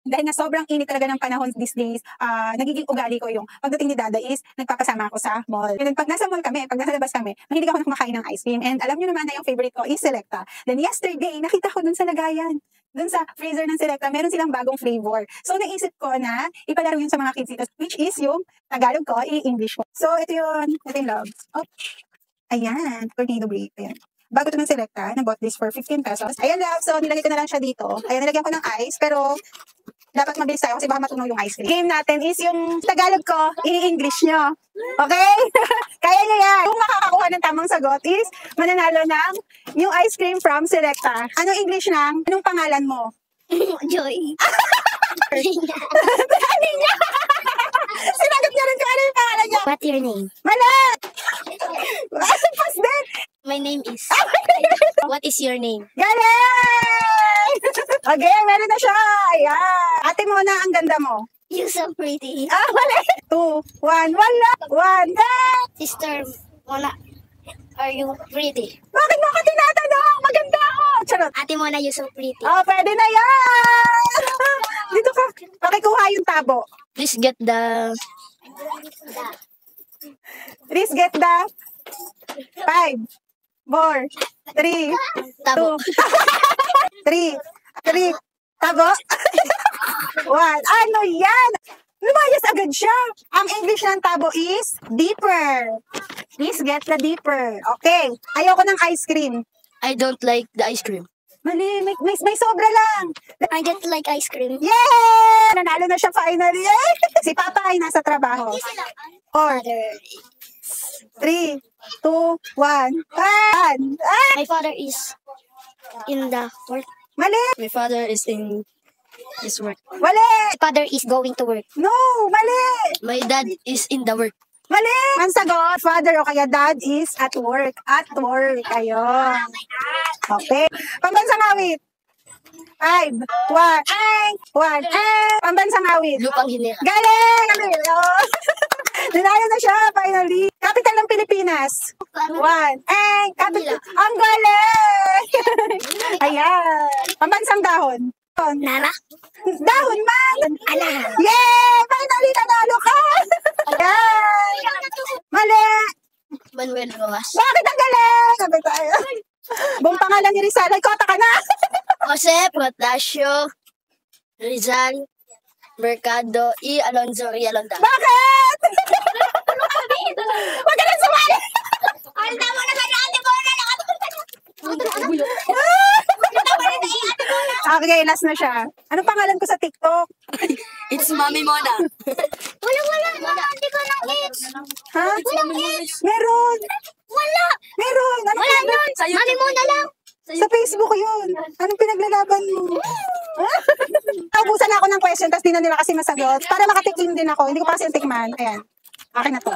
Dahil nga sobrang init talaga ng panahon these days, nagiging ugali ko yung pagdating ni Dada is nagpapasama ako sa mall. And then pag nasa mall kami, pag nasa labas kami, mahilig ako na kumakain ng ice cream. And alam nyo naman na yung favorite ko is Selecta. Then yesterday, nakita ko dun sa lagayan, dun sa freezer ng Selecta, meron silang bagong flavor. So naisip ko na ipalaro yun sa mga kids dito, which is yung Tagalog ko, i-English ko. So ito yung love. Oh, ayan, tornado break. Ayan. Bago ito ng Selecta, na-bought this for 15 pesos. Ayan love, so nilagay ko na lang siya dito. Ayan, nilagyan ko ng ice, pero dapat mabilis tayo kasi baka matunaw yung ice cream. Game natin is yung Tagalog ko, i-English nyo. Okay? Kaya nyo yan. Kung makakakuha ng tamang sagot is mananalo ng yung ice cream from Selecta. Anong English ng? Anong pangalan mo? Joy. Dali niya! Sinagot niya rin kung ano yung pangalan niya. What's your name? Mali! Pas din! My name is. What is your name? Galing! Okay, meron na siya. Ayan. Ate mo na, ang ganda mo. You so pretty. Mali. 2, 1, wala. 1, Sister, Mona, are you pretty? Bakit mo ako tinatanong? Maganda ako. Charot. Ate Mona, you so pretty. Pwede na yan. Dito ka. Pakikuha yung tabo. Please get the. Please get the 5, 4, 3, 2, Tabo. 3, tabo. 1. Ano yan? Lumayas agad siya. Ang English ng tabo is deeper. Please get the deeper. Okay. Ayoko ng ice cream. I don't like the ice cream. Mali, may sobra lang. I just like ice cream. Yay! Nanalo na siya finally. Yay! Si Papa ay nasa trabaho. 4, 3, 2, 1. My father is in the work. Mali! My father is in his work. Mali! My father is going to work. No! Mali! My dad is in the work. Mali! Ang sagot, father o kaya dad is at work. At work. Ayun. Okay. Pambansang awit. 5, 1, 1, Pambansang awit. Lupang hinira. Galing! Oh. Nanalo na siya, finally. Capital ng Pilipinas. 1, capital. Ang galing! Ayan. Pambansang dahon. Nana? Dahon man! Ala. Yay! Finally, nanalo ka! Ayan! Mali! Manuel Rojas. Bakit ang galing? Sabi tayo. Buong pangalan ni Rizal. Ay, kota ka na! Jose Protasio Rizal Mercado E. Alonzo Rialonda. Bakit? Huwag ka lang sumali! Ang tama naman na ate mo na Okay, last na siya. Anong pangalan ko sa TikTok? It's Mami Mona. Wala na. Hindi ko ng kids. Ha? Walang kids. Meron! Wala. Meron! Anong Wala nun. Mami Mona lang. Sa Facebook yun. Anong pinaglalaban mo? Naubusan na ako ng question, tapos di na nila kasi masagot. Para makatikim din ako. Hindi ko pa kasi tikman. Ayan. Akin na to.